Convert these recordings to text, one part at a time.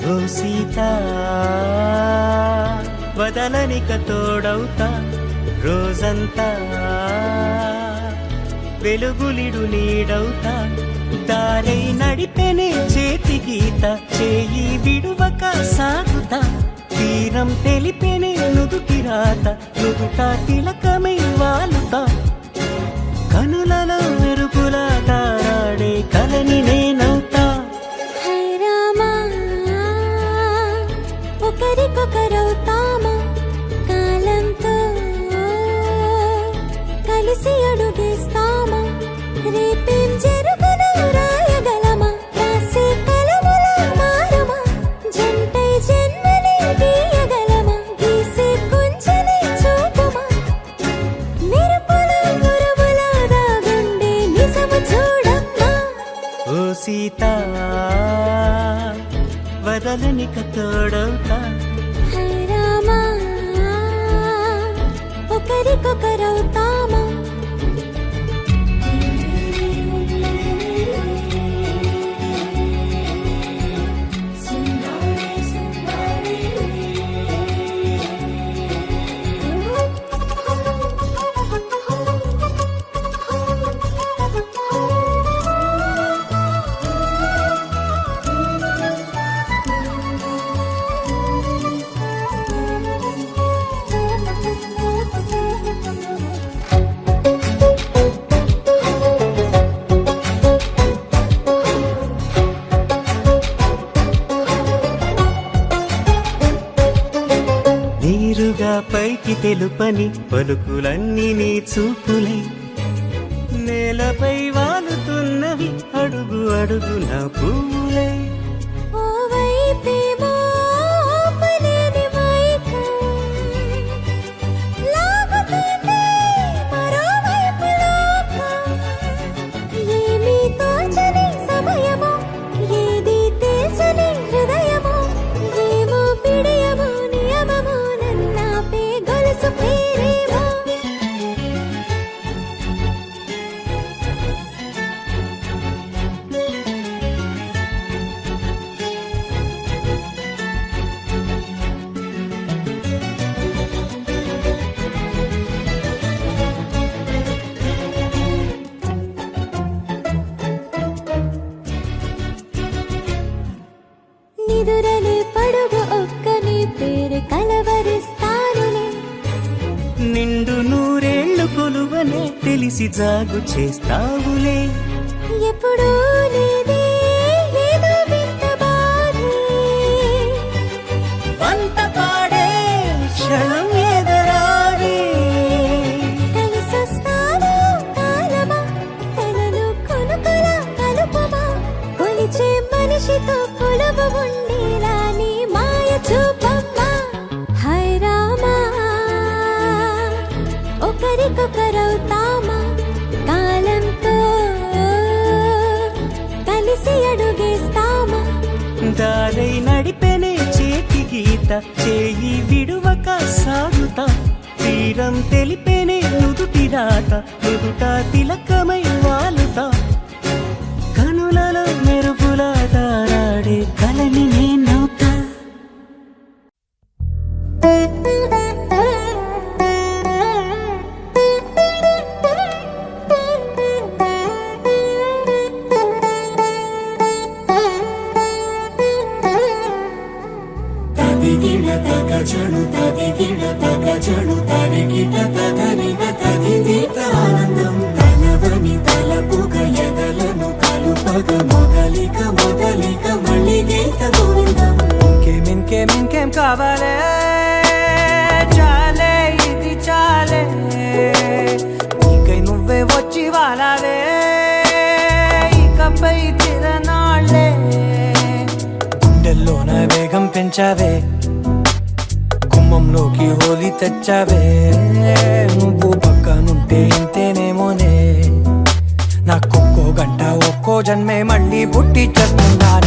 ఓ సీత వదలనిక తోడవుతా రోజంతా వెలుగులిడు నీడవుతా దారై నడిపెనే చేతి గీత చేయి విడువక సాగుతా తీరం తెలిపెనే నుదుటి రాత నుదుట తిలకమై వాలుతా కనులలో మెరుపులా తారాడే కలని నేనవుతా ఒకరికొకరవుతామా కాలంతో కలిసి అడుగేస్తామా రేపేం జరుగును రాయగలమా రాసే కలముల మారమా జంటై జన్మని గీయగలమా గీసే కొంచెని చూపుమా మెరుపుల మురుముల దాగుండే నిజము చూడమ్మా ఓ సీత వదలనిక తోడవుతా రామా ఒకరికొకరవుతామా నీరుగా పైకి తెలుపని పలుకులన్నీ నీ చూపులై నేలపై వాలుతున్నవి అడుగు అడుగు నా పువ్వులై ఓవైపేమో ఆపలేని మైకం లాగుతుంది మరోవైపు లోకం ఏమీ తోచని సమయమో ఏది తేల్చని హృదయమో ఏమో పిడియమో నియమమో నన్నాపే గొలుసు పేరేమో నిదురలే పడుగు ఒక్కని పేరు కలవరిస్తానులే నిండు నూరేళ్లు కొలువనే తెలిసి జాగు చేస్తావులే ఎప్పుడూ లేదే ఏదో వింత బాధే వంత పాడే క్షణం ఎదరాడే కలిసొస్తాను కాలమా కలలు కొనుకల కలుపమా కొలిచే మనిషితో కొలువు ఉండేలా నీ మాయ చూపమ్మా హై రామా ఒకరికొకరవుతామా కాలంతో కలిసి అడుగేస్తామా దారై నడిపెనే చేతి గీత చేయి విడువక సాగుతా తీరం తెలిపెనే నుదుటి రాత నుదుట తిలకమై వాలుతా కనులలో మెరుపుల తారాడే కలని నేనవుతా తదిగిడ తగజను తదిగిడ తగజను తరిగిట తదరిన తదిదీత ఆనందం తలవని తలపుగ ఎదలను కలుపగ మొదలిక మొదలిక మళ్ళీ గీత గోవిందం ఇంకేం కావాలే చాలే ఇది చాలే నీకై నువ్వే వచ్చి వాలావే ఇకపై తిరనాళ్ళే గుండెల్లోన వేగం పెంచావే గుమ్మంలోకి హోలీ తెచ్చావే నువ్వు పక్కనుంటే ఇంతేనేమోనే నాకొక్కో గంట ఒక్కో జన్మే మళ్ళీ పుట్టి చేస్తున్నాను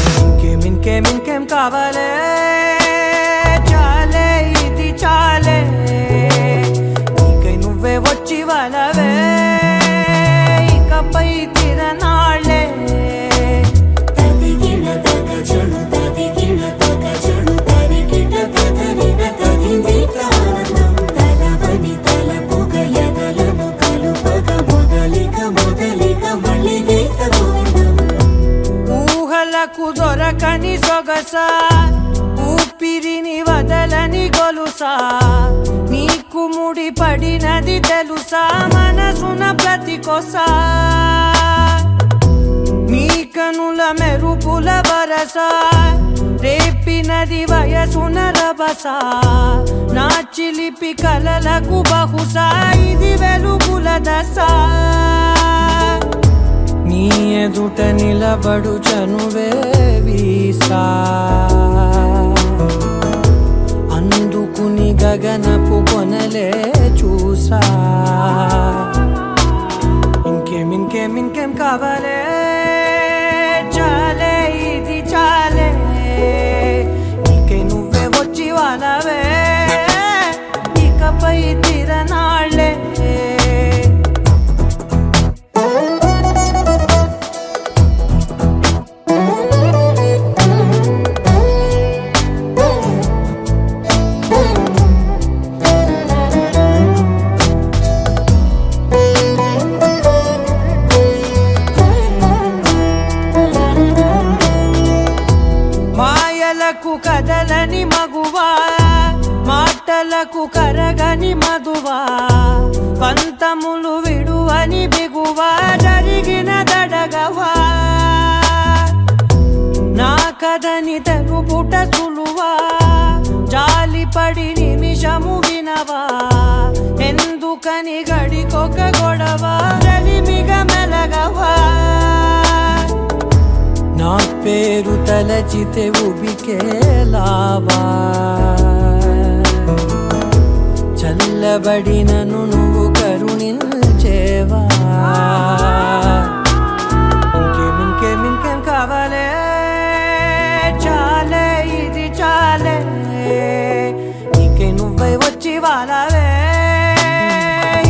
ఇంకేం కావాలే చాలే ఇది చాలే నీకై నువ్వే వచ్చి వాలావే ఇకపై తిరనాళ్ళే తదిగిడ తగజను తదిగిడ తగ వరసా ఊపిరిని వదలని గొలుసా నీకు ముడి పడినది తెలుసా మనసున ప్రతి కొసా నీ కనుల మెరుపుల వరసా రేపినది వయసున రభసా నా చిలిపి కలలకు బహుశా ఇది వెలుగుల దశ నీ ఎదుట నిలబడు చనువే వీసా అందుకుని గగనపు కొనలే చూసా ఇంకేం కావాలే చాలే ఇది చాలే నీకై నువ్వే వచ్చి వానవే ఇకపై తిరనాళ్ళే మాయలకు కదలని మగువా మాటలకు కరగని మధువా పంతములు విడువని బిగువా జరిగిన దడగవా నా కదని తెలుపుట సులువా జాలిపడి నిమిషము వినవా ఎందుకని గడికొక గొడవ రలిమిగ మెలగవా నా పేరు తలచితే ఉబికేలావా చల్లబడినను నువ్వు కరుణించేవా ఇంకేం కావాలే చాలే ఇది చాలే నీకే నువ్వై వచ్చి వాలవే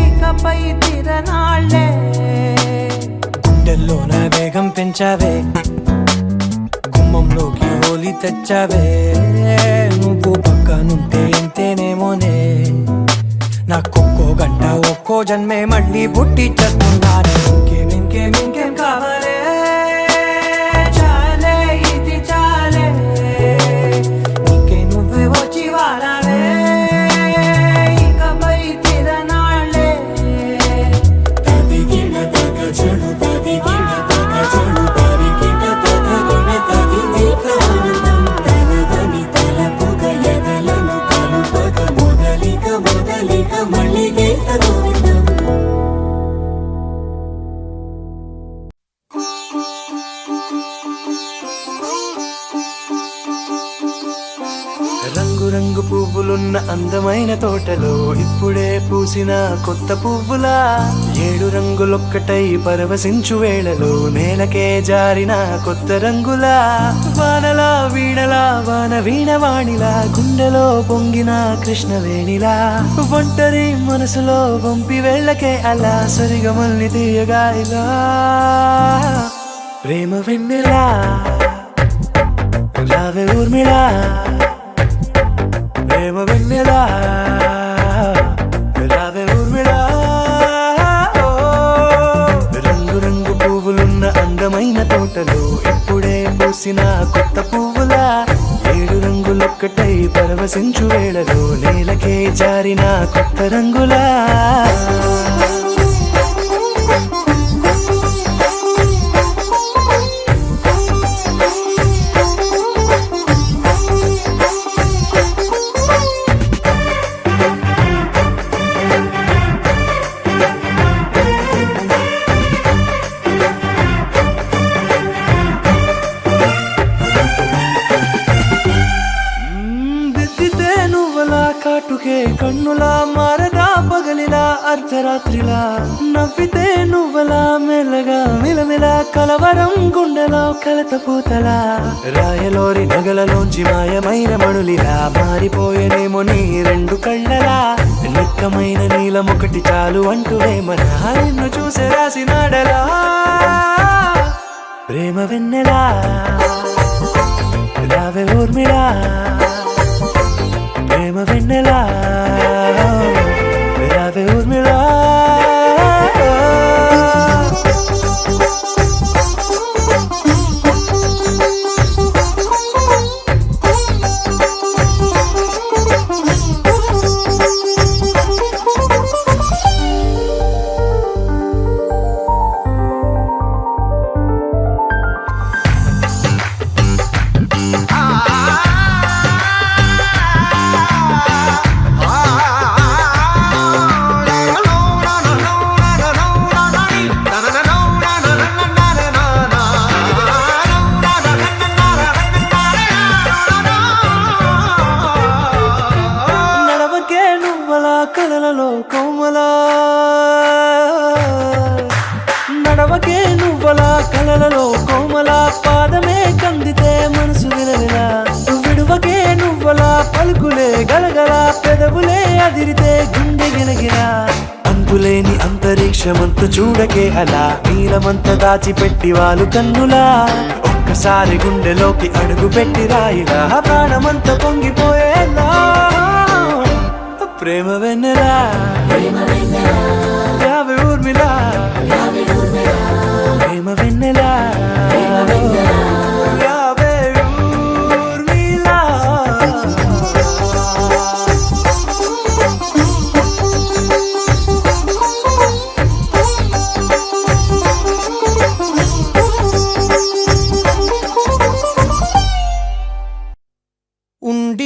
ఇకపై తిరనాళ్ళే గుండెల్లోన వేగం పెంచావే గుమ్మంలోకి హోలీ తెచ్చావే నువ్వు పక్కనుంటే ఎంతేనేమోనే నాకొక్కో గంట ఒక్కో జన్మే మళ్ళీ పుట్టి చేస్తున్నానే ఇంకేం కావాలే చాలే ఇది చాలే నీకే నువ్వే వచ్చి వారాలే ఇకపై తిరనాళ్ళే తదిగిన తగ చెడు తదిగిన తగ చెడు తరిగిన తగగిన తదిగిన ఆనందం తలవని తలపుగ ఎదలను కలుపగ మొదలిక మళ్ళీ గీత గోవిందం రంగు పువ్వులున్న అందమైన తోటలో ఇప్పుడే పూసిన కొత్త పువ్వులా 7 రంగులొక్కటై పరవశించు వేళలో నేలకే జారిన కొత్త రంగులా వానలా వీణలా వాన వీణవాణిలా గుండెలో పొంగిన కృష్ణవేణిలా ఒంటరి మనసులో వంపి వెళ్ళకే అలా సరిగమల్ని తీయగా ఇలా ప్రేమ వెన్నెలా రావే ఊర్మిళా ప్రేమ వెన్నెలా రావే ఊర్మిళా రంగు పువ్వులున్న అందమైన తోటలో ఇప్పుడే పూసిన కొత్త పువ్వులా 7 రంగులొక్కటై పరవశించు వేళలో నేలకే జారిన కొత్త రంగులా కాటుకే కన్నులా మారదా పగలిలా అర్ధరాత్రిలా నవ్వితే నువ్వలా మెల్లగా మిలమిలా కలవరం గుండెలో కలతపూతలా రాయలోరి నగలలోంచి మాయమైన మణులిలా మారిపోయేనేమో నీ 2 కళ్ళలా నిక్కమైన నీలమొకటి చాలు అంటూ వేమన నిన్ను చూసే రాసినాడలా ప్రేమ వెన్నెలా రావే ఊర్మిళా ప్రేమ వెన్నెలా రావే ఊర్మిళా కలలలో కోమలా నడవకే నువ్వలా కలలలో కోమలా పాదమే కందితే మనసు విలవిలా విడువకే నువ్వలా పలుకులే గలగల పెదవులే అదిరితే గుండె గిలగిలా అంతులేని అంతరిక్షమంత చూడకే అలా నీలమంత దాచిపెట్టి వాళ్ళు కన్నులా ఒక్కసారి గుండెలోకి అడుగు పెట్టి రాయిలా ప్రాణమంత పొంగిపోయేలా ప్రేమ వెన్నెలా యావే ఊర్మిళా ప్రేమ వెన్నెలా యావే ఊర్మిళా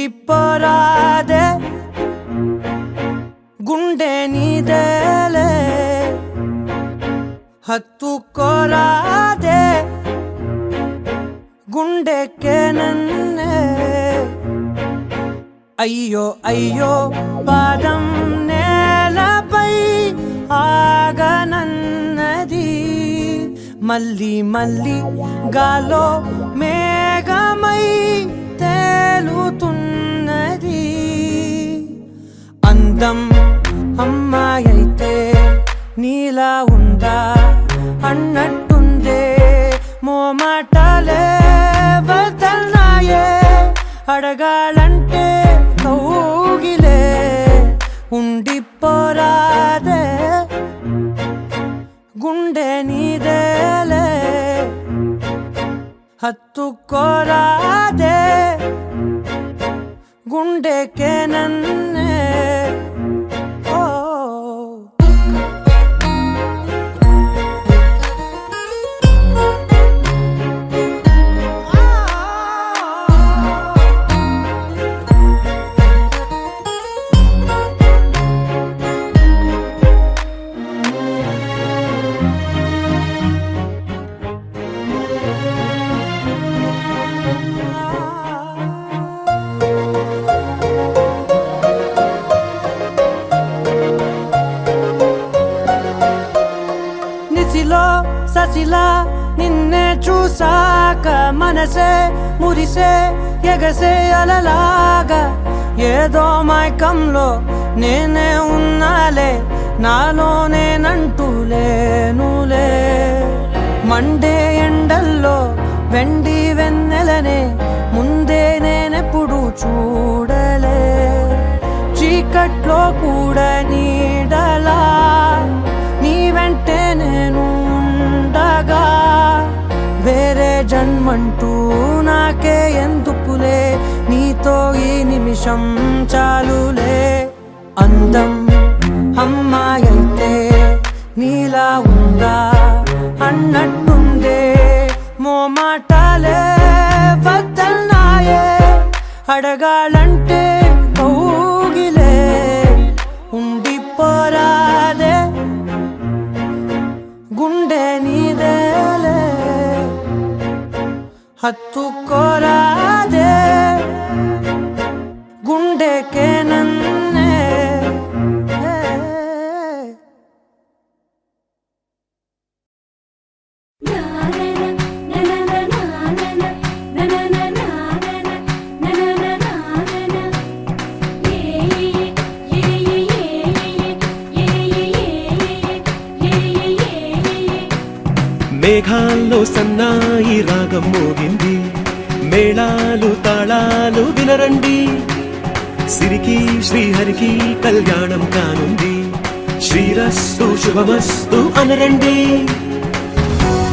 ఉండిపోరాదే గుండె నీదేలే హత్తుకోరాదే గుండెకే నన్నే అయ్యో అయ్యో పాదం నేలపై ఆగనన్నది మళ్ళీ మళ్ళీ గాలో మేఘమై తేలుతున్నది అందం అమ్మాయైతే నీలా ఉందా అన్నట్టుందే మోమాటలే వదల్నాయే అడగాలంటే కౌగిలే ఉండిపోరాదే గుండె నీదేలే హత్తుకోరాదే గుండెకే నన్నే ఓ ససిలా నిన్నే చూసాక మనసే మురిసే ఎగసే అలలాగా ఏదో మైకంలో నేనే ఉన్నాలే నాలో నేనంటూ లేనులే మండే ఎండల్లో వెండి వెన్నెలనే ముందే నేనెప్పుడు చూడలే చీకట్లో కూడా నీడలా నీ వెంటే నేను ఉండగా వేరే జన్మంటూ నాకే ఎందుకులే నీతో ఈ నిమిషం చాలులే అందం అమ్మాయైతే నీలా ఉందా అన్నట్టుందే మోమాటలే వదల్నాయే అడగాలంటే కౌగిలే ఉండిపోరాదే గుండె నీదేలే హత్తుకోరాదే గుండెకే నన్నే మేఘాల్లో సన్నాయి రాగం మోగింది మేళాలు తాళాలు వినరండి సిరికి శ్రీహరికి కళ్యాణం కానుంది శ్రీరస్తు శుభమస్తు అనరండి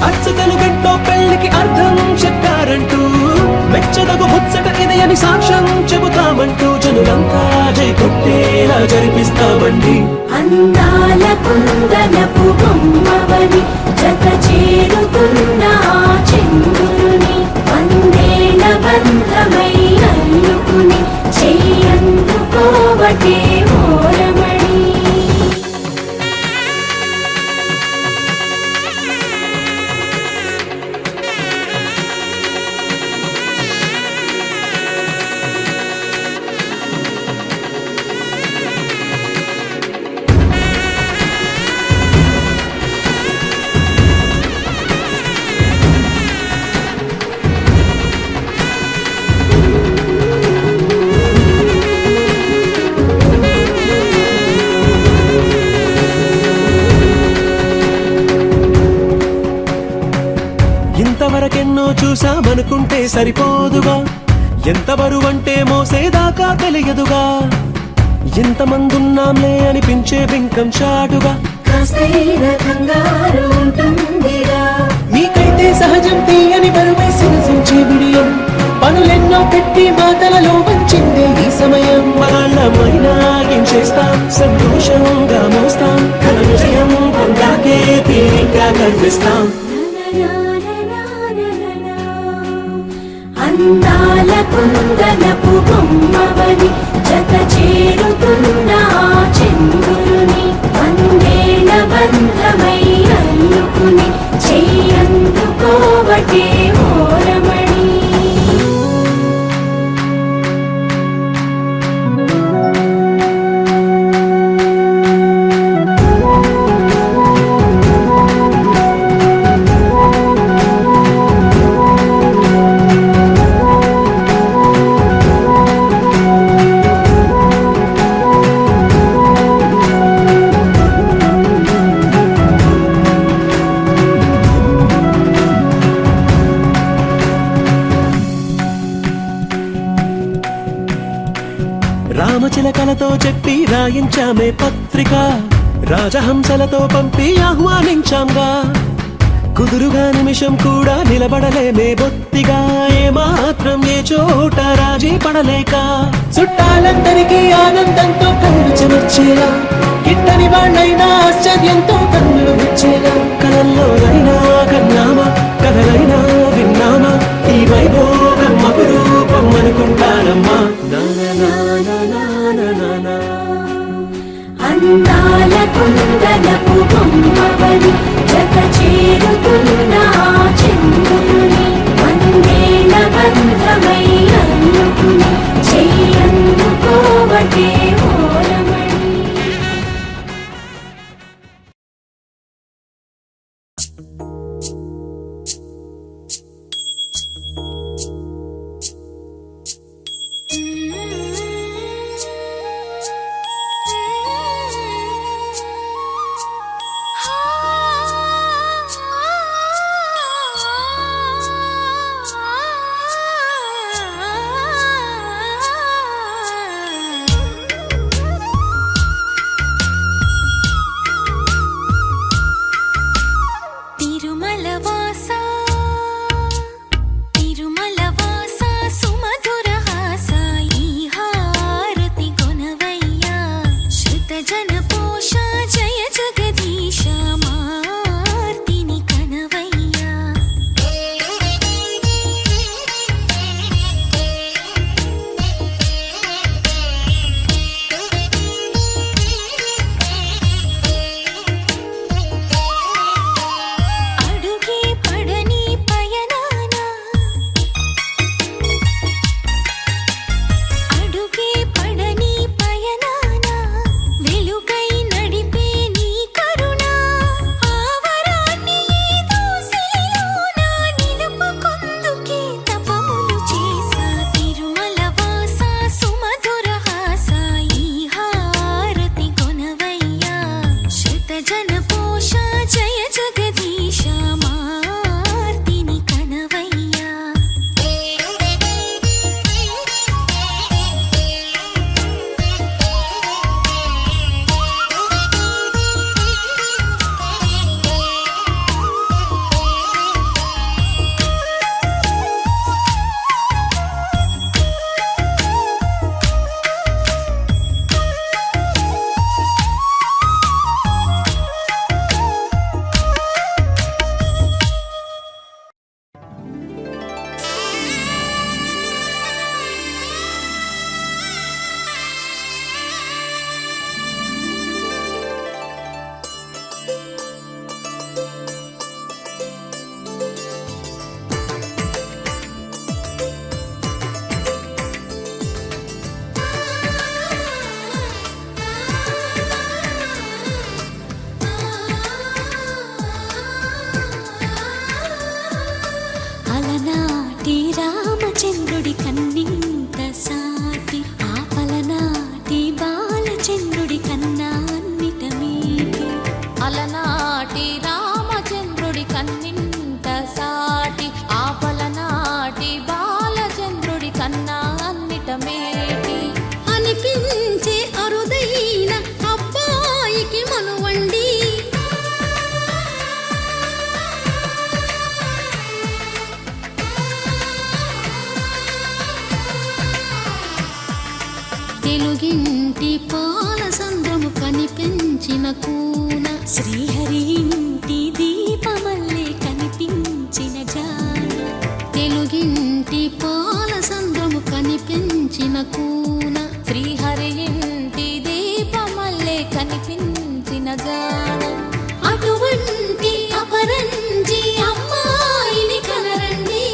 అచ్చతలు గంటో పెళ్లికి అర్థం చెప్పారంటూ మెచ్చదగు ముచ్చట ఇది అని సాక్ష్యం చెబుతామంటూ జనులంతా జై కొట్టేలా జరిపిస్తామండి అందాల కుందనపు బొమ్మవని జత చేరుకున్న ఆ చంద్రుని వందేల బంధమై అల్లుకుని చెయ్యందుకోవటే ఓరమణి అనుకుంటే సరిపోదుగా, ఎంత బరువంటే మోసేదాకా తెలియదుగా, ఎంతమందున్నాంలే అనిపించే బింకం చాటుగా. కాస్తైన కంగారు ఉంటుందిరా, మీకైతే సహజం తీయని బరువై సిరసించే బిడియం, పనులెన్నో పెట్టి మాటలలో వంచిందే ఈ సమయం. వాళ్ళమైనా ఏం చేస్తాం, సంతోషంగా మోస్తాం, ఘన విజయం పొందాకే తీరిగ్గా కనిపిస్తాం. అందాల కుందనపు బొమ్మవని జత చేరుతున్న ఆ చంద్రుని, వందేళ్ల బంధమై అల్లుకుని చెయ్యందుకోవటే ఓరమణి. రామచిలకలతో చెప్పి రాయించామే పత్రిక, రాజహంసలతో పంపి ఆహ్వానించాంగా, కుదురుగా నిమిషం కూడా నిలబడలేమే బొత్తిగా, ఏమాత్రం ఏ చోట రాజీ పడలేక, చుట్టాలందరికీ ఆనందంతో కళ్ళు చెమర్చేలా, గిట్టని వాళ్ళైనా ఆశ్చర్యంతో కన్నులు వచ్చేలా, కలల్లోనైనా కన్నామా, కథలైనా విన్నామా, ఈ వైభోగం అపురూపం అనుకుంటానమ్మా. అందాల కుందనపు బొమ్మవని జత చేరుతున్న ఆ చంద్రుని, వందేళ్ల బంధమై అల్లుకుని చెయ్యందుకోవటే ఓరమణి. తెలుగింటి పాల సంద్రము కనిపించిన కూన శ్రీహరి ఇంటి దీపమల్లే కనిపించిన జాన తెలుగింటి పాల సంద్రము కనిపించిన కూన శ్రీహరి ఇంటి దీపమల్లే కనిపించిన జాన అటువంటి అపరంజి అమ్మాయిని కనరండి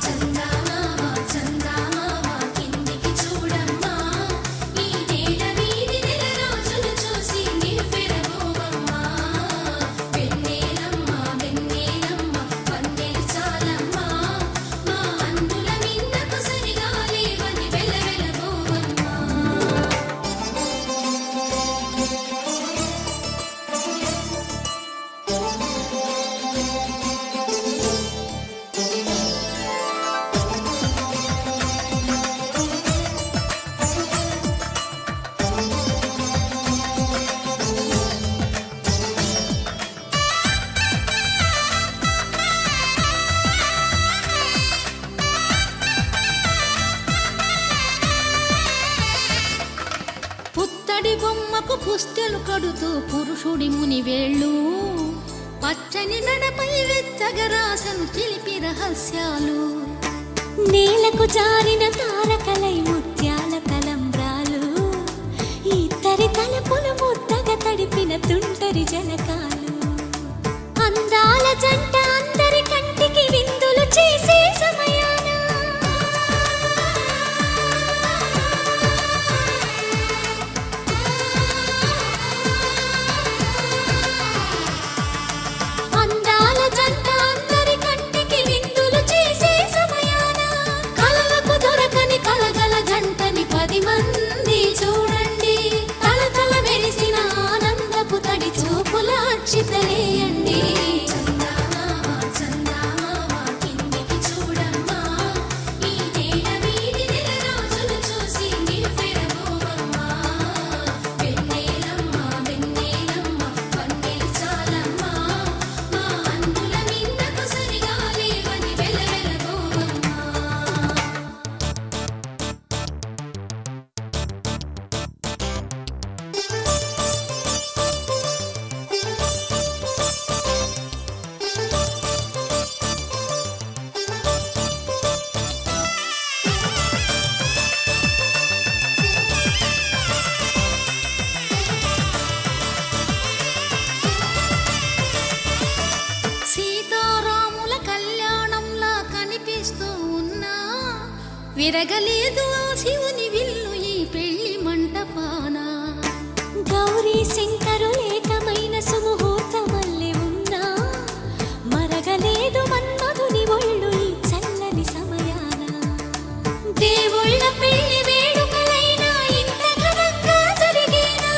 చందమామ చందమామ కిందికి చూడమ్మా ఈ నేల వీధి నెల రోజులు చూసి నివ్వెరబోవమ్మా వెన్నెలమ్మ వెన్నెలమ్మ పందెలు చాలమ్మా మా అందుల మిన్నకు సరిగా లేవని వెలవెలబోవమ్మా పుత్తడి బొమ్మకు పుస్తెలు కడుతూ పురుషుడి ముని వేళ్ళు పచ్చని నడపై వెచ్చగరాసను చిలిపి రహస్యాలు నేలకు జారిన తారకలై ముత్యాల తలంబ్రాలు ఇద్దరి తలపులు ముద్దగా తడిపిన తుంటరి జలకాలు అందాల జంట అందరి కంటికి విందులు చేసే సమయాన అందాల జంట అందరి కంటికి విందులు చేసే సమయాన కలలకు దొరకని కలగల జంటని 10 మంది చూడండి తలతల మెరిసిన ఆనందపు తడి చూపుల అచ్చితలేయండి చందమామ చందమామ కిందికి చూడమ్మా ఈ నేల వీధి నెల రోజులు చూసి నివ్వెరబోవమ్మా వెన్నెలమ్మ వెన్నెలమ్మ పందెలు చాలమ్మా మా అందుల మిన్నకు సరిగా లేవని వెలవెలబోవమ్మా సీతారాముల కళ్యాణంలా కనిపిస్తూ ఉన్నా విరగలేదు ఆ శివుని విల్లు ఈ పెళ్లి మంటపాన గౌరీ శంకరులేకమైన సుముహూర్తమల్లె ఉన్నా మరగలేదు మన్మధుని ఒళ్ళు ఈ చల్లని సమయాన దేవుళ్ళ పెళ్లి వేడుకలైనా ఇంత ఘనంగా జరిగేనా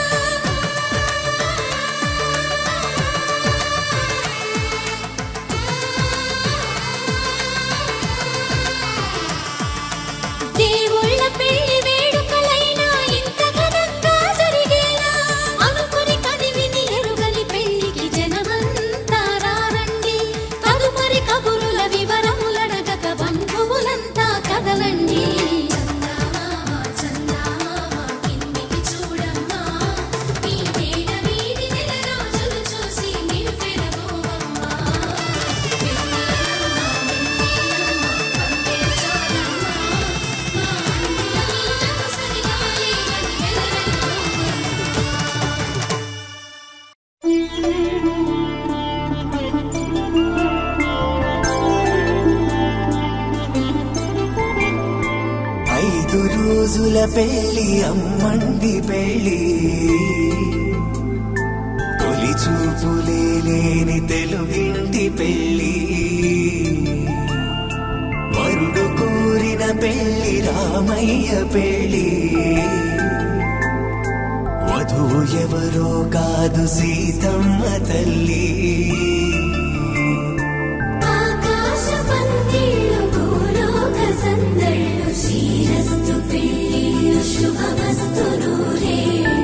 దేవుళ్ళ పెళ్లి వేడుకలైనా ఇంత ఘనంగా జరిగేనా అనుకుని కదివిని ఎరుగని పెళ్లికి జనమంతా రారండి తదుపరి కబురుల వివరములడగక బంధువులంతా కదలండి చందమామ చందమామ కిందికి చూడమ్మా ఈ నేల వీధి నెల రోజులు చూసి నివ్వెరబోవమ్మా వెన్నెలమ్మ వెన్నెలమ్మ పందెలు చాలమ్మా మా అందుల మిన్నకు సరిగా లేవని వెలవెలబోవమ్మా ఐదు రోజుల పెళ్లి అమ్మండి పెళ్లి తొలి చూపులే లేని తెలుగింటి పెళ్లి వరుడు కోరిన పెళ్లి రామయ్య పెళ్లి వధువు ఎవరో కాదు సీతమ్మ తల్లి ఆకాశ పందిళ్ళు భూలోక సందళ్ళు శ్రీరస్తు పెళ్ళిళ్ళు శుభమస్తు నూరేళ్ళు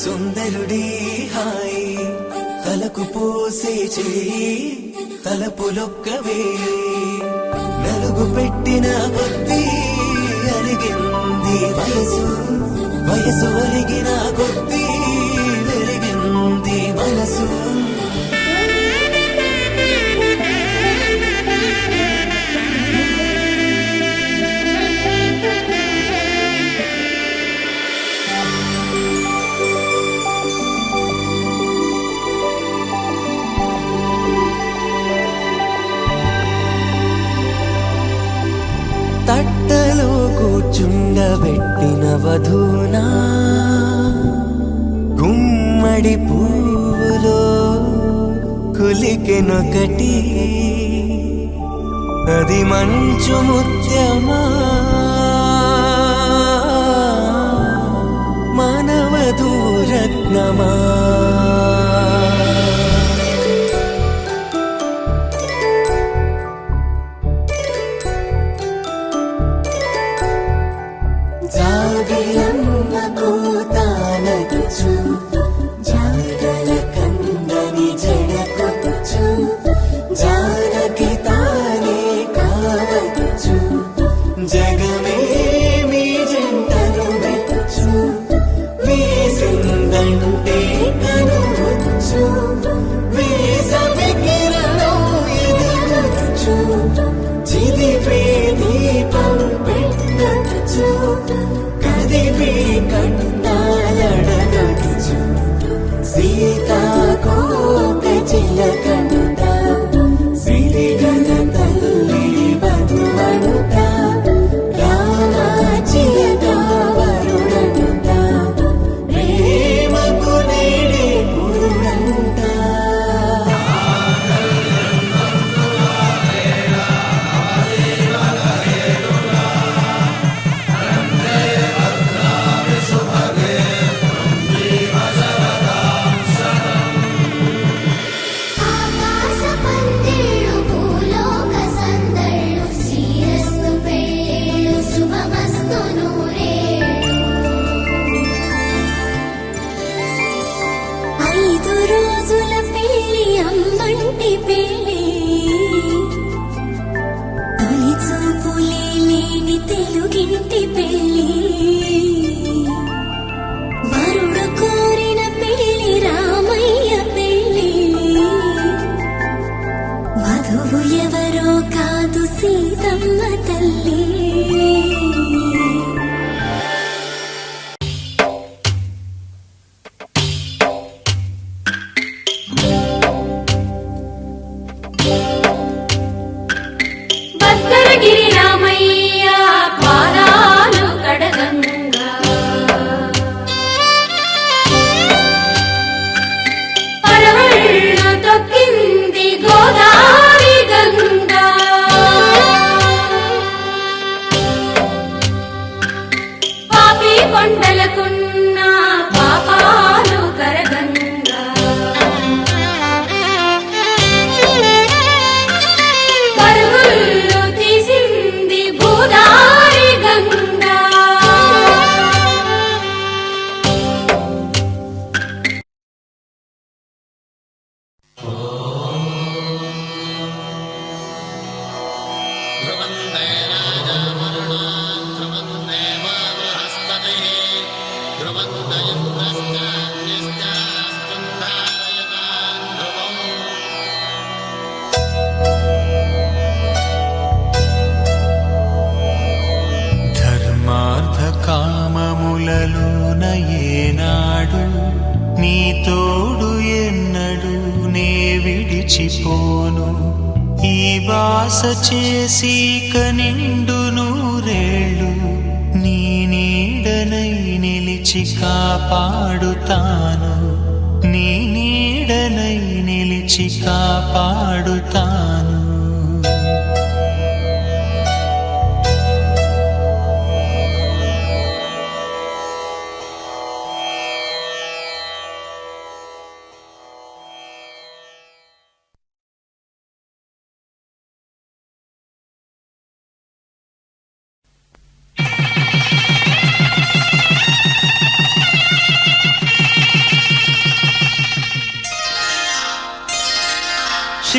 సుందరుడి హాయి తలకు పోసే చేయి తలపులొక్కవే నలుగు పెట్టిన కొద్దీ అలిగింది వయసు వయసు ఒలిగిన కొద్దీ వెలిగింది మనసు తట్టలో కూర్చుండబెట్టిన వధూనా గుమ్మడి పువ్వులో కులికెనొకటి అది మంచు ముత్యమా మానవధూ రత్నమా జాబిలమ్మ కూతానగుచు జాడల కందని జడకొట్టుచు జానకి తానే కావదుచు జగమే మీ జంటను వెతుచు వేసిందంటే కనువదుచు వేసవి కిరణం ఎదుగుచు చిదిపే దీపం పెట్టదుచు కదిపే కన్నాలడగదుచు సీతాకోక చిలకనుత సిరిగల తల్లి వధువనుత రామాచిలక వరుణనుత ప్రేమకు నేడే పురుడంట ఆకాశ పందిళ్ళు భూలోక సందళ్ళు శ్రీరస్తు పెళ్ళిళ్ళు శుభమస్తు నూరేళ్ళు 5 రోజుల పెళ్ళి అమ్మంటి పెళ్ళి తొలి చూపులే లేని తెలుగింటి పెళ్ళి వరుడు కోరిన పెళ్ళి రామయ్య పెళ్ళి వధువు ఎవరో కాదు సీతమ్మ తల్లి భద్రగిరి రామయ్య పాదాలు కడగంగా పరవళ్ళు తొక్కింది గోదారి గంగా పాపి కొండలకున్న పాపాలు కరగంగా పరుగులు తీసింది భూదారి గంగా ధర్మార్థ కామములలోన ఏనాడు నీ తోడు ఎన్నడు నే విడిచిపోను ఈ బాస చేసి కనిండు నూరేళ్ళు నీ నీడనై నిలిచి కాపాడుతాను నీ నీడనై నిలిచి కాపాడుతాను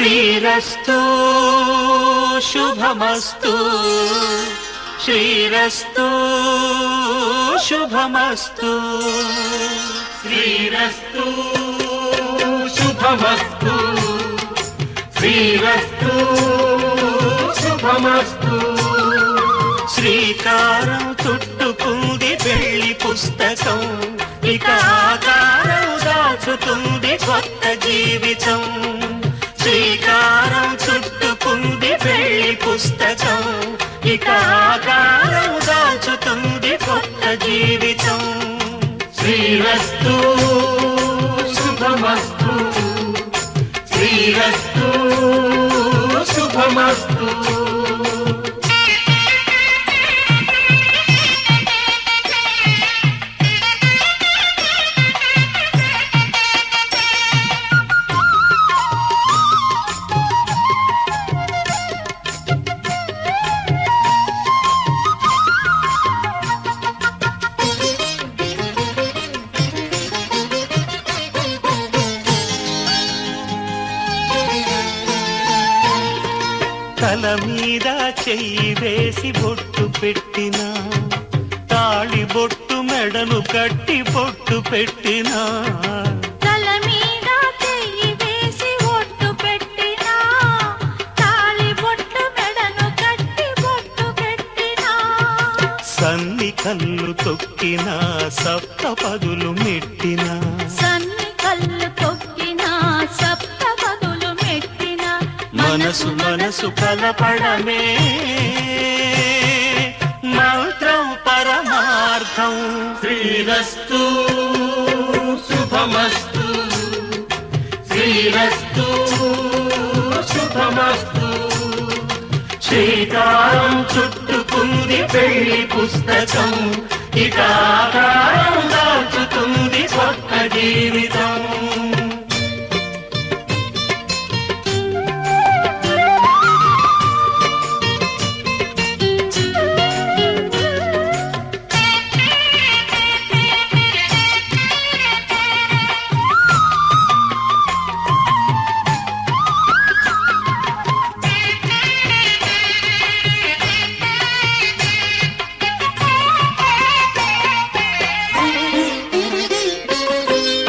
శ్రీరస్తు శుభమస్తు శ్రీరస్తు శుభమస్తు శ్రీరస్తు శుభమస్తు శ్రీరస్తు శుభమస్తు శ్రీకారం చుట్టుకుంది పెళ్లి పుస్తకం ఇక ఆకారం దాచుతుంది కొత్త జీవితం శ్రీకారం చుట్టుకుంది పెళ్లి పుస్తకం ఇక ఆకారం దాచుతుంది కొత్త జీవితం శ్రీరస్తు శుభమస్తు శ్రీరస్తు శుభమస్తు తల మీద చెయ్యి వేసి బొట్టు పెట్టినా తాళి బొట్టు మెడను కట్టి బొట్టు పెట్టినా తల మీద చెయ్యి వేసి ఒట్టు పెట్టినా తాళి బొట్టు మెడను కట్టి బొట్టు పెట్టినా సన్ని కళ్ళు తొక్కినా సప్త పదులు మెట్టినా సన్ని కళ్ళు తొక్కినా సప్త పదులు మెట్టినా మనసు మనసు కలపడమే మంత్రం పరమార్థం శ్రీరస్తు శుభమస్తు శ్రీరస్తు శుభమస్తు శ్రీకారం చుట్టుకుంది పెళ్లి పుస్తకం ఇక ఆకారం దాచుతుంది కొత్త జీవితం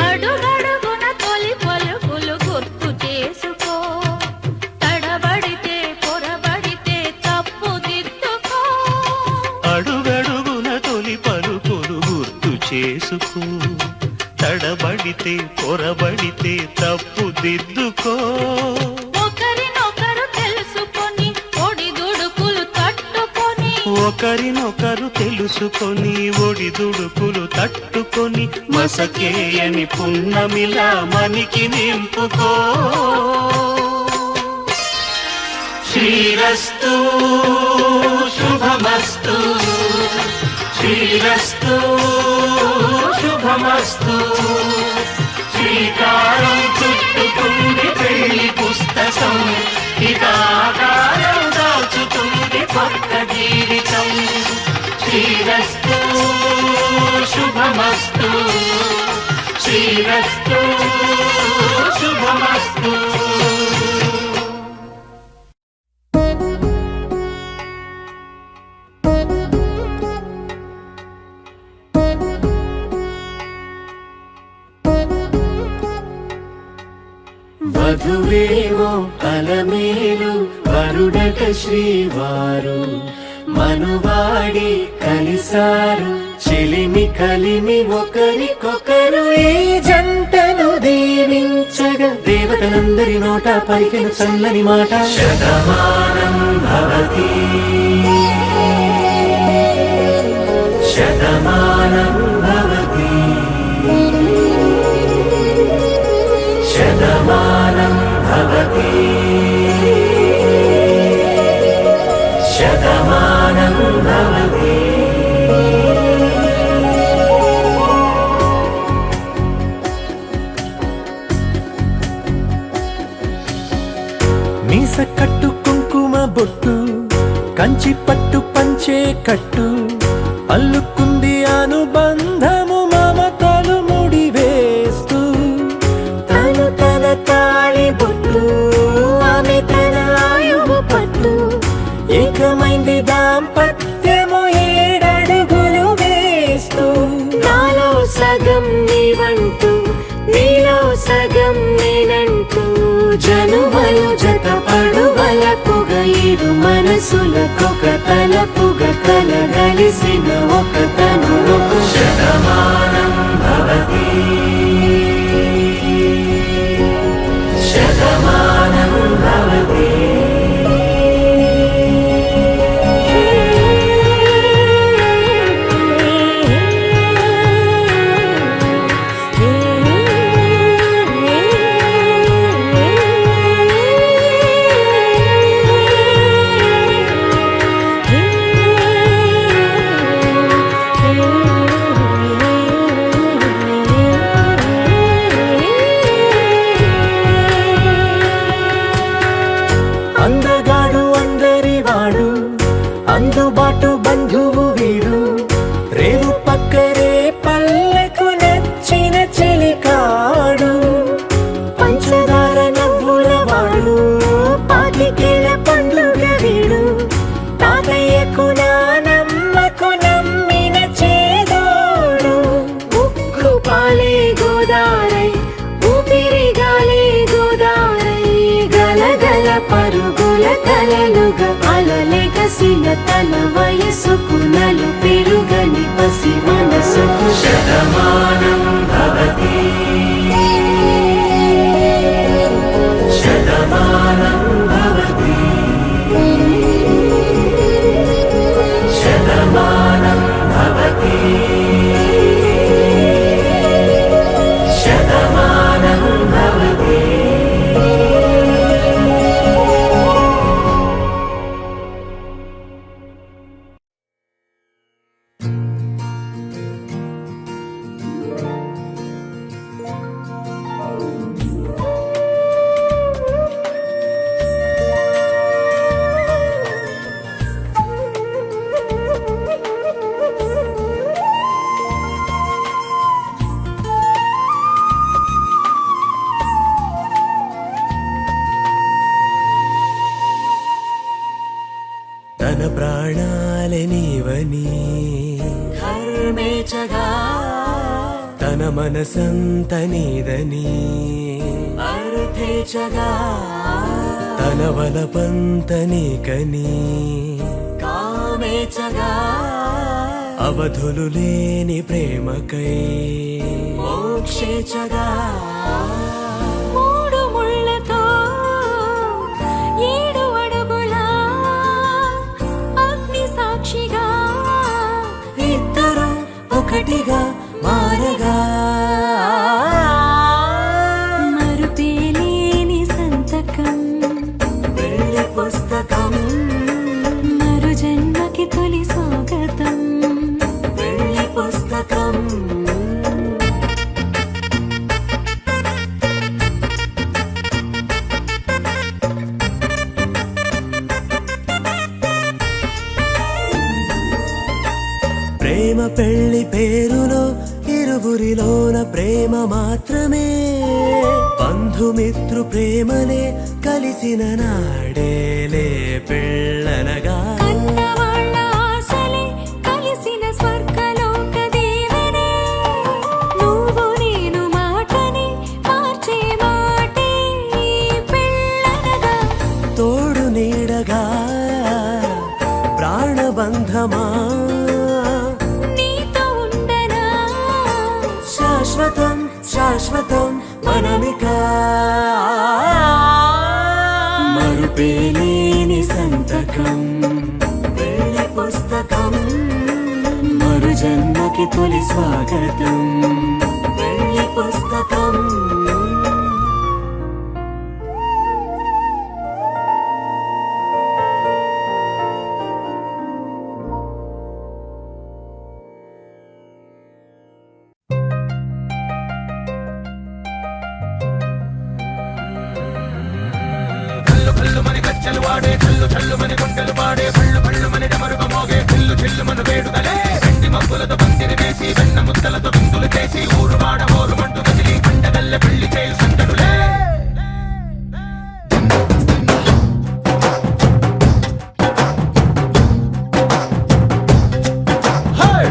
అడుగడుగున తొలి పలుకులు గుర్తు చేసుకో తడబడితే పొరబడితే తప్పు దిద్దుకో అడుగడుగున తొలి పలుకులు గుర్తు చేసుకో తడబడితే పొరబడితే తప్పు దిద్దుకో ఒకరినొకరు తెలుసుకొని ఒడిదుడుకులు తట్టుకొని ఒకరినొకరు తెలుసుకొని ఒడిదుడుకులు తట్టుకొని మసకేయని పున్నమిలా మనికి నింపుకో శ్రీరస్తు శుభమస్తు శ్రీరస్తు శుభమస్తు శ్రీకారం చుట్టుకుంది పెళ్లి పుస్తకం ఇక ఆకారం దాచుతుంది కొత్త జీవితం శ్రీరస్తు శుభమస్తు శ్రీరస్తు శుభమస్తు వధువేమో అలమేలు వరుడట శ్రీవారు మనువాడి కలిసారు చెలిమి కలిమి ఒకరికొకరు ఈ జంటను దీవించగా దేవతలందరి నోట పలికిన చల్లని మాట శతమానం భవతి శతమానం భవతి శతమానం భవతి శతమానం భవతి మీస కట్టు కుంకుమ బొట్టు కంచి పట్టు పంచే కట్టు అల్లుకుంది అనుబంధము మమతలు ముడివేస్తూ తను తన తాళి బొట్టు అంటూ నీలో సగం నేనంటూ జనుమలు జతపడు వలపుగ ఇరు మనసులకొక తలపుగ కలగలిసిన ఒక తను శతమానం భవతి శతమానం భవతి అందగాడు అందరివాడు అందుబాటు బంధువు వీడు రేవు పక్కరే పల్లెకు నచ్చిన చెలికాడు పంచదార నవ్వుల వాడు పాతికేల పండ్లుగ వీడు తాతయ్యకు నానమ్మకు నమ్మిన చేదోడు ఉక్కు పాలే గోదారై ఊపిరిగాలే గోదారై గలగల పరుగుల కలలుగా అలలెగసిన తన వయసుకు నలు పెరుగని పసి మనసుకు శతమానం భవతి శతమానం భవతి శతమానం భవతి శతమానం భవతి తన ప్రాణాలే నీవని ధర్మేచగా తన మనసంత నీదని అర్థేచగా తన వలపంత నీకని కామేచగా అవధులు లేని ప్రేమకై మోక్షేచగా మూడు ముళ్ళతో 7 అడుగుల అగ్ని సాక్షిగా ఇద్దరు ఒకటిగా మారగా మరుపేలేని సంతకం వెళ్ళి పుస్తకం మరు జన్మకి తొలి స్వాగతం వెళ్ళి పుస్తకం ప్రేమ పెళ్లి పేరులో ఇరువురిలోన ప్రేమ మాత్రమే బంధుమిత్రు ప్రేమనే కలిసిన నాడేలే పెళ్ళనగా కన్నవాళ్ళ ఆశలే కలిసిన స్వర్గలోక దేవనే నువ్వు నేను మాటని మార్చే మాటే పెళ్ళనగా తోడు నీడగా ప్రాణబంధమా నీతో ఉండనా శాశ్వతం శాశ్వతం మనమిక మరుపేలేని సంతకం వెళ్ళి పుస్తకం మరు జన్మకి తొలి స్వాగతం వెళ్ళి పుస్తకం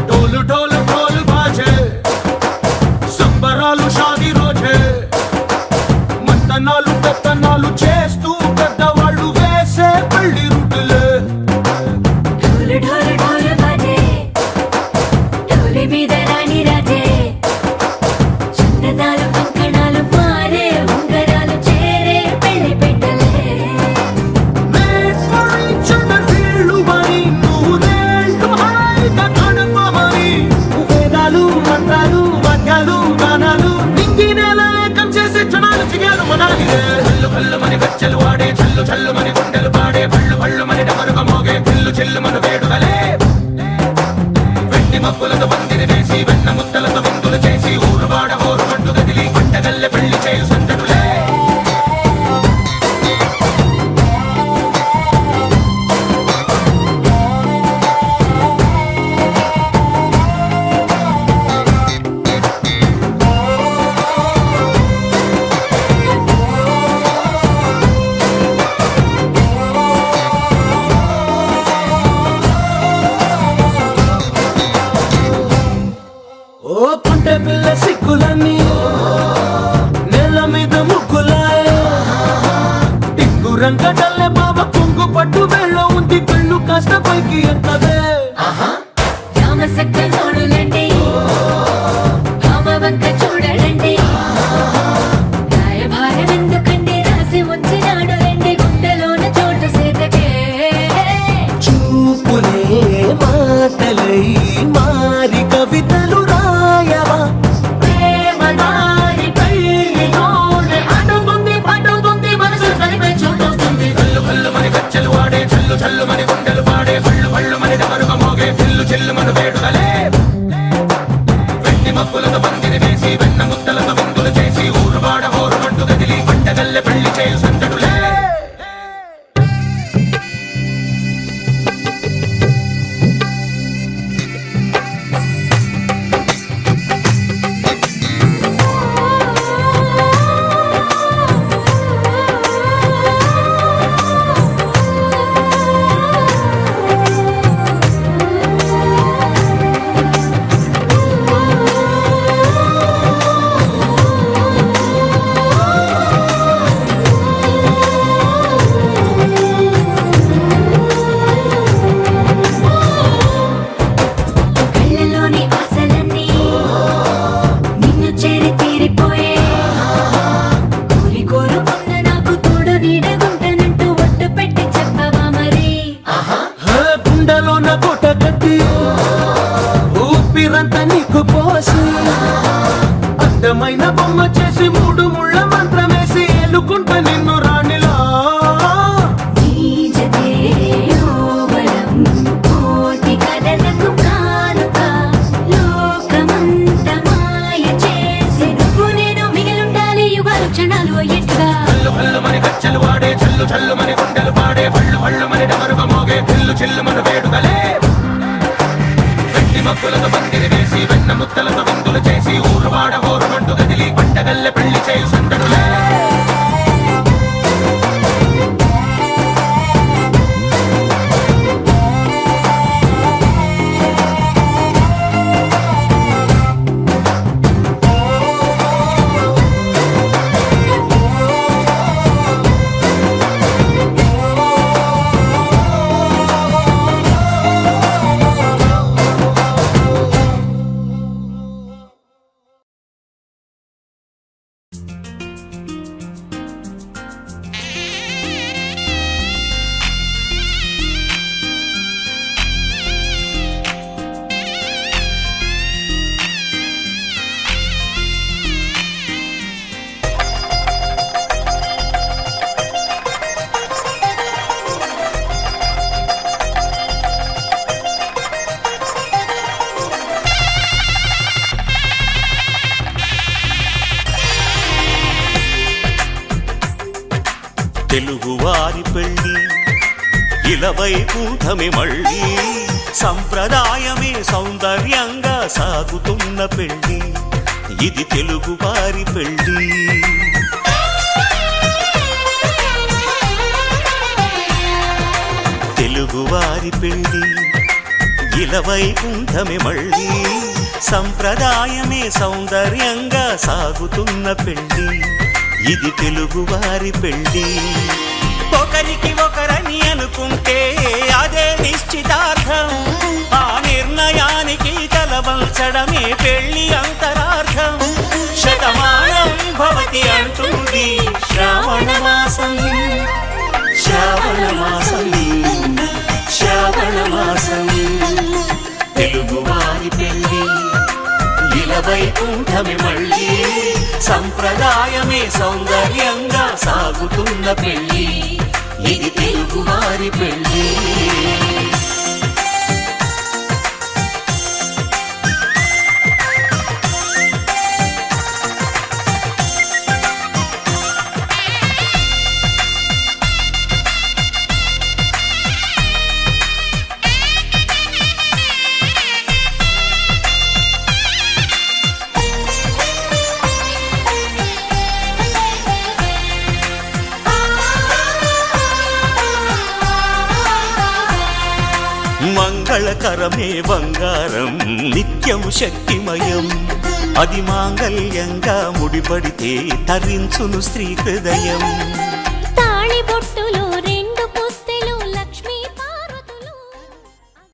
డోలు డోలు డోలు బాజే సంబరాలు సరదాలు కంకణాలు మారే ఉంగరాలు చేరే పెళ్లి పెట్టలే వేదాలు మంత్రాలు వాక్యాలు గానాలు నింగినేల ఏకం చేసే క్షణాలు చిగాలు మనాలి చల్లు కల్లు మని గచ్చలు వాడే చల్లు చల్లు మని గుండెలు పాడే పళ్ళు పళ్ళు మని డమరుగ మోగే చిల్లు చిల్లు మన వేడుకలే వెండి మబ్బులతో పందిరి వేసి వెన్న ముద్దలతో విందులు చేసి ఊరు వాడ ఊరు పట్టు గదిలి పంటగల్లె పెళ్లి చేయు సందడులే ఓ పుంటె పిల్ల సిక్కులన్నీ నేల మీద ముక్కులాయ టింగు రంగడల్లే బాబా కుంగు పట్టు వెళ్ళ ఉంది కళ్ళు కాస్త పైకి ఎత్తదే రామసక్క నోడులండి రామవంక చూడడండి రాయభారం ఎందుకండి రాసి ఉంచినాడు రండి గుండెలోన చోటు సేతకే చూపులే మాటలై మారి కవితలు రాయవా ప్రేమ దారి పెళ్లిలోనే అడుగుంది పట్టుకుంది మనసు కలిపే చూస్తుంది కల్లు కల్లు మని గచ్చలు వాడే చల్లు చల్లు మని గుండెలు పాడే పళ్ళు పళ్ళు మని డమరుగ మోగే చిల్లు చిల్లు మన వేడుకలే వెండి మబ్బులతో పందిరి వేసి వెన్న ముద్దలతో విందులు చేసి ఊరు వాడ ఊరు పట్టు గదిలి పంటగల్లె పెళ్లి చేయు సందడులే కళ్ళలోని ఆశలన్నీ నిన్ను చేరి తీరిపోయే కోరి కోరుకున్న నాకు తోడు నీడగుంటానంటూ ఒట్టు పెట్టి చెప్పవా మరి గుండెలోన గుట్ట కట్టి ఊపిరంతా నీకు పోసి అందమైన బొమ్మ చేసి మూడు ముళ్ళ మంత్రమేసి ఎలుకుంట నిన్ను రాణిలా నీజతే యోవరం కోటి కథలకు కానుక లోకమంత మాయ చేసి నువ్వు నేను మిగిలుండాలి యుగాలు క్షణాలు ఎట్లా కల్లు కల్లు మని గచ్చలు వాడే చల్లు చల్లు మని గుండెలు పాడే పళ్ళు పళ్ళు మని డమరుగ మోగే చిల్లు చిల్లు మన వేడుకలే వెండి మబ్బులతో పందిరి వేసి వెన్న ముద్దలతో విందులు చేసి ఊరు వాడ ఊరు పట్టు గదిలి పంటగల్లె పెళ్లి చేయు సందడులే తెలుగువారి పెళ్ళి ఇలవైకుంఠమి మళ్ళీ సంప్రదాయమే సౌందర్యంగా సాగుతున్న పెళ్ళి ఇది తెలుగువారి పెళ్ళి తెలుగువారి పెళ్ళి ఇలవైకుంఠమి మళ్ళీ సంప్రదాయమే సౌందర్యంగా సాగుతున్న పెళ్ళి ఇది తెలుగువారి పెళ్ళి ఒకరికి ఒకరని అనుకుంటే అదే నిశ్చితార్థం ఆ నిర్ణయానికి తలవంచడమే పెళ్లి అంతరార్థం శతమా వైకుంఠమే మళ్ళీ సంప్రదాయమే సౌందర్యంగా సాగుతున్న పెళ్ళి ఇది తెలుగువారి పెళ్ళి మంగళకరమే బంగారం నిత్యం శక్తిమయం అది మాంగళ్యంగా ముడిపడితే తరించును స్త్రీ హృదయం తాళి బొట్టులో